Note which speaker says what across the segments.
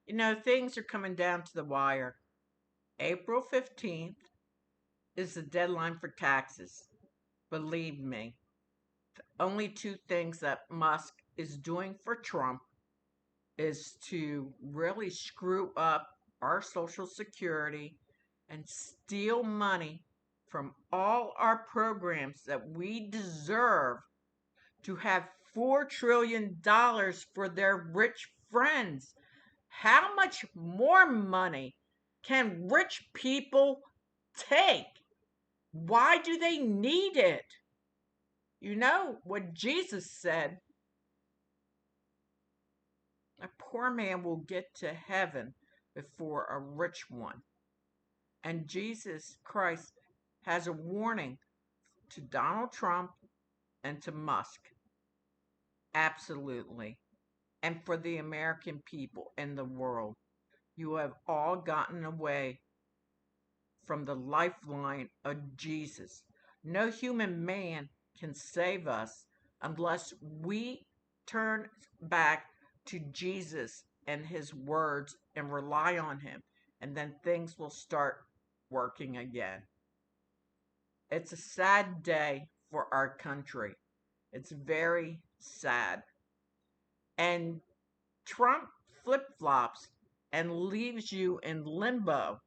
Speaker 1: You know, things are coming down to the wire. April 15th is the deadline for taxes. Believe me, only two things that Musk is doing for Trump is to really screw up our Social Security and steal money from all our programs that we deserve to have $4 trillion for their rich friends. How much more money can rich people take? Why do they need it? You know what Jesus said, a poor man will get to heaven before a rich one. And Jesus Christ has a warning to Donald Trump and to Musk. Absolutely. And for the American people and the world, you have all gotten away from the lifeline of Jesus. No human man can save us unless we turn back to Jesus and his words and rely on him. And then things will start working again. It's a sad day for our country. It's very sad. And Trump flip flops and leaves you in limbo.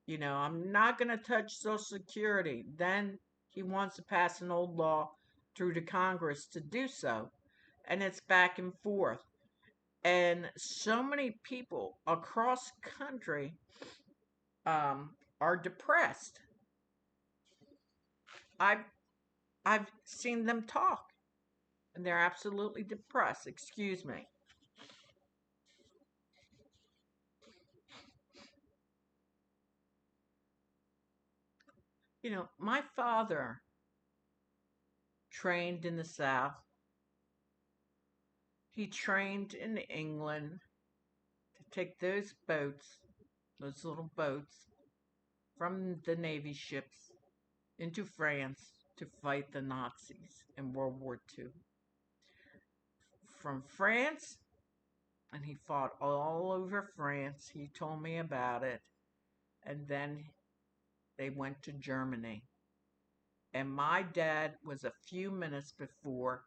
Speaker 1: You know, I'm not going to touch Social Security. Then he wants to pass an old law through to Congress to do so. And it's back and forth. And so many people across country are depressed. I've I've seen them talk, and they're absolutely depressed. Excuse me. You know, my father trained in the South. He trained in England to take those boats, those little boats, from the Navy ships into France to fight the Nazis in World War II. From France, and he fought all over France. He told me about it. And then they went to Germany. And my dad was a few minutes before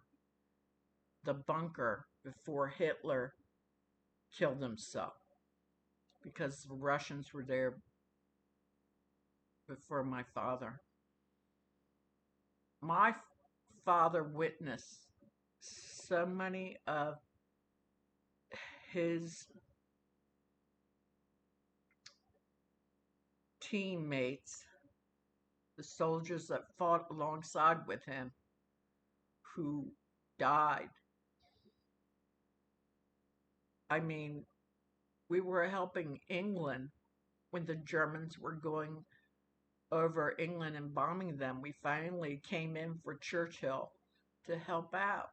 Speaker 1: the bunker, before Hitler killed himself, because the Russians were there before my father. My father witnessed so many of his teammates, the soldiers that fought alongside with him, who died. I mean, we were helping England when the Germans were going over England and bombing them. We finally came in for Churchill to help out.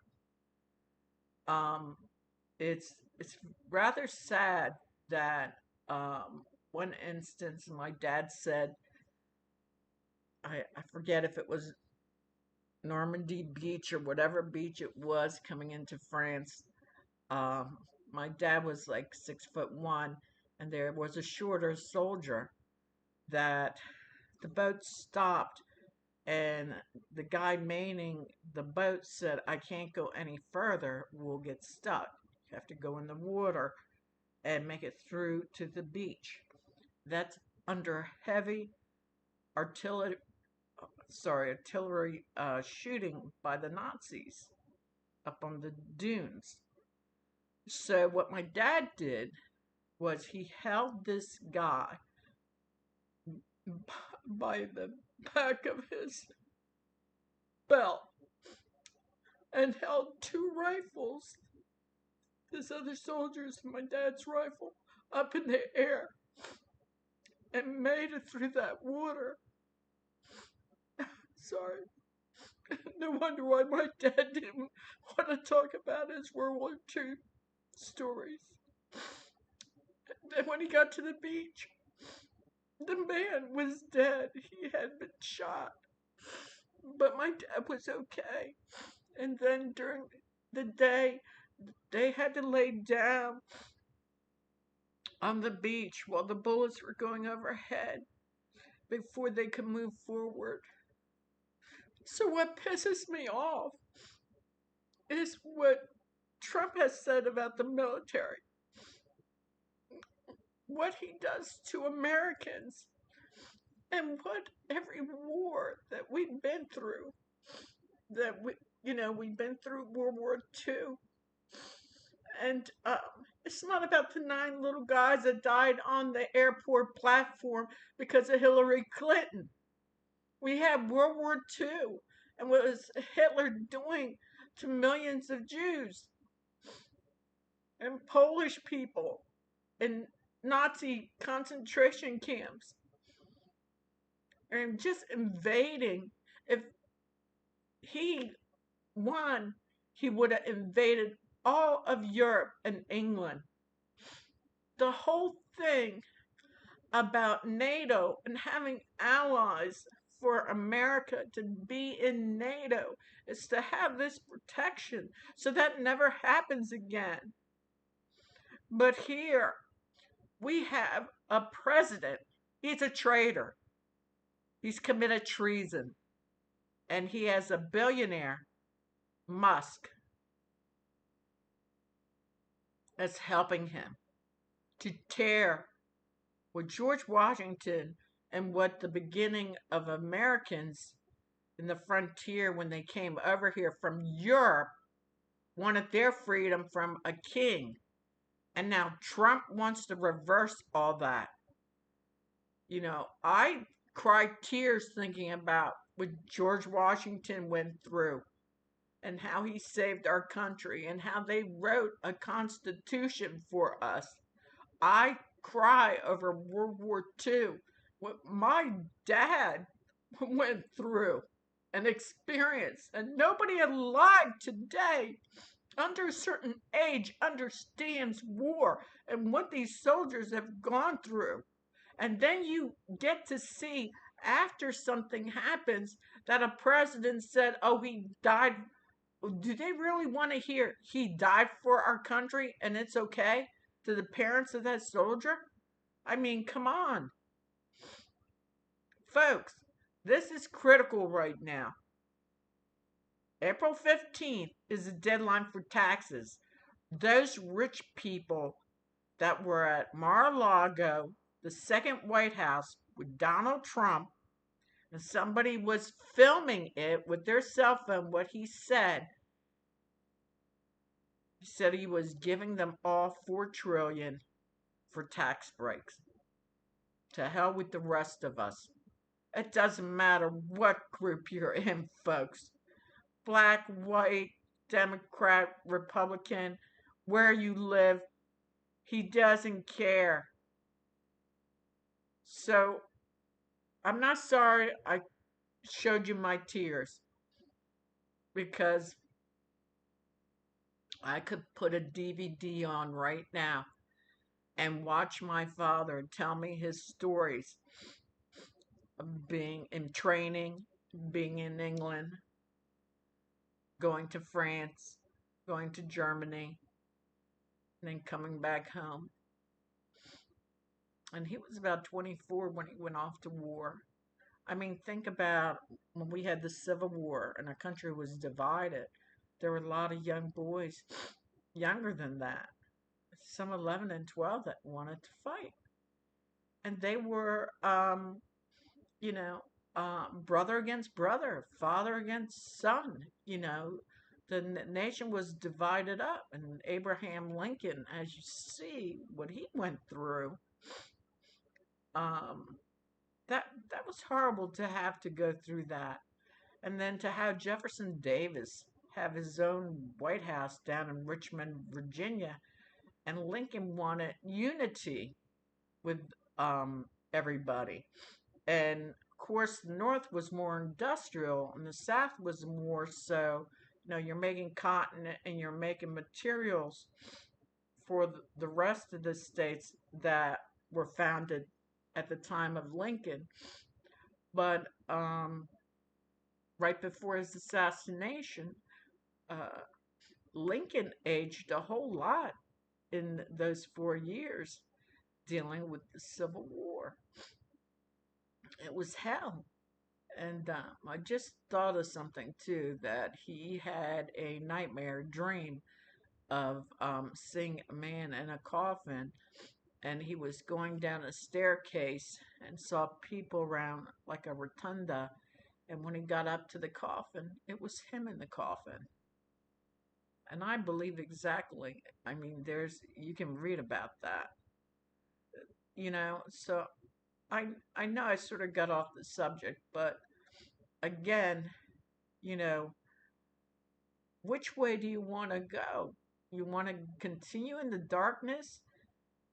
Speaker 1: Um, it's rather sad that one instance my dad said, I forget if it was Normandy Beach or whatever beach it was coming into France. Um, my dad was like 6'1", and there was a shorter soldier that the boat stopped, and the guy manning the boat said, I can't go any further, we'll get stuck. You have to go in the water and make it through to the beach. That's under heavy artillery, artillery shooting by the Nazis up on the dunes. So what my dad did was he held this guy by the back of his belt and held two rifles, this other soldier's and my dad's rifle, up in the air and made it through that water. Sorry. No wonder why my dad didn't want to talk about his World War II stories. And when he got to the beach, the man was dead. He had been shot. But my dad was okay. And then during the day, they had to lay down on the beach while the bullets were going overhead before they could move forward. So, what pisses me off is what Trump has said about the military, what he does to Americans, and what every war that we've been through, that we've been through World War II. And it's not about the 9 little guys that died on the airport platform because of Hillary Clinton. We had World War II, and what was Hitler doing to millions of Jews and Polish people in Nazi concentration camps and just invading. If he won, he would have invaded all of Europe and England. The whole thing about NATO and having allies for America to be in NATO is to have this protection so that never happens again. But here we have a president. He's a traitor. He's committed treason. And he has a billionaire, Musk, that's helping him to tear what George Washington and what the beginning of Americans in the frontier when they came over here from Europe wanted their freedom from a king. And now Trump wants to reverse all that. I cried tears thinking about what George Washington went through and how he saved our country and how they wrote a constitution for us. I cry over World War II, what my dad went through and experienced, and nobody alive today under a certain age understands war and what these soldiers have gone through. And then you get to see after something happens that a president said, oh, he died. Do they really want to hear he died for our country and it's okay to the parents of that soldier? I mean, come on. Folks, this is critical right now. April 15th is the deadline for taxes. Those rich people that were at Mar-a-Lago, the second White House, with Donald Trump, and somebody was filming it with their cell phone, what he said. He said he was giving them all $4 trillion for tax breaks. To hell with the rest of us. It doesn't matter what group you're in, folks. Black, white, Democrat, Republican, where you live, he doesn't care. So, I'm not sorry I showed you my tears because I could put a DVD on right now and watch my father tell me his stories of being in training, being in England, going to France, going to Germany, and then coming back home. And he was about 24 when he went off to war. I mean, think about when we had the Civil War and our country was divided. There were a lot of young boys, younger than that, some 11 and 12 that wanted to fight. And they were, brother against brother, father against son. The nation was divided up. And Abraham Lincoln, as you see what he went through, that was horrible to have to go through that. And then to have Jefferson Davis have his own White House down in Richmond, Virginia, and Lincoln wanted unity with everybody. And of course, the North was more industrial, and the South was more so, you're making cotton and you're making materials for the rest of the states that were founded at the time of Lincoln. But right before his assassination, Lincoln aged a whole lot in those 4 years. dealing with the Civil War. It was hell. And I just thought of something too, that he had a nightmare dream of seeing a man in a coffin, and he was going down a staircase and saw people around like a rotunda. And when he got up to the coffin, it was him in the coffin. And I believe exactly. I mean, you can read about that, So I know I sort of got off the subject, but again, you know, which way do you want to go? You want to continue in the darkness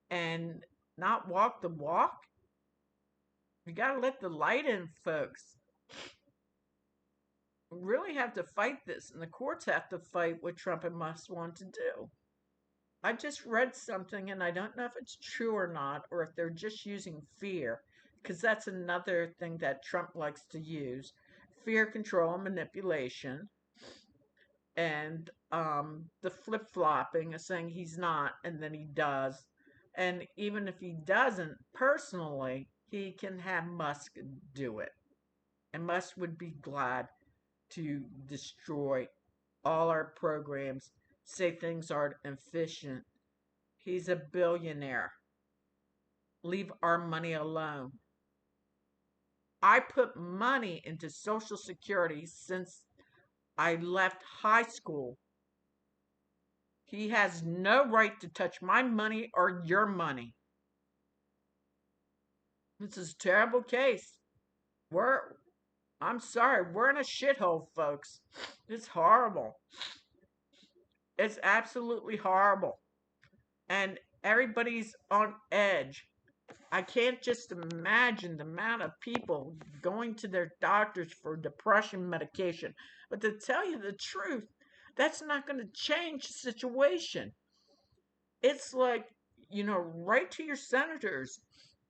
Speaker 1: and not walk the walk? You got to let the light in, folks. We really have to fight this, and the courts have to fight what Trump and Musk want to do. I just read something, and I don't know if it's true or not, or if they're just using fear, because that's another thing that Trump likes to use: fear, control, and manipulation, and the flip flopping of saying he's not, and then he does. And even if he doesn't personally, he can have Musk do it. And Musk would be glad to destroy all our programs, say things aren't efficient. He's a billionaire. Leave our money alone. I put money into Social Security since I left high school. He has no right to touch my money or your money. This is a terrible case. We're, I'm sorry, we're in a shithole, folks. It's horrible. It's absolutely horrible. And everybody's on edge. I can't just imagine the amount of people going to their doctors for depression medication. But to tell you the truth, that's not going to change the situation. It's like, write to your senators.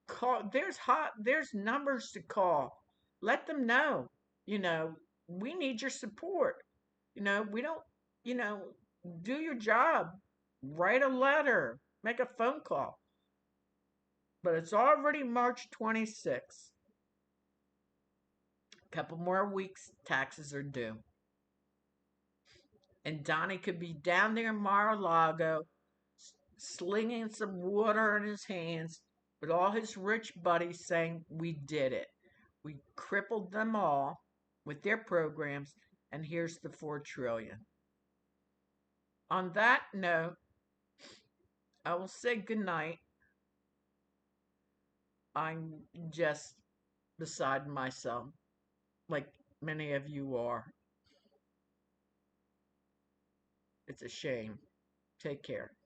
Speaker 1: Call, there's numbers to call. Let them know, you know, we need your support. We don't, you know, do your job. Write a letter, make a phone call. But it's already March 26th. A couple more weeks, taxes are due. And Donnie could be down there in Mar-a-Lago slinging some water in his hands with all his rich buddies saying, "We did it. We crippled them all with their programs, and here's the 4 trillion." On that note, I will say goodnight. I'm just beside myself, like many of you are. It's a shame. Take care.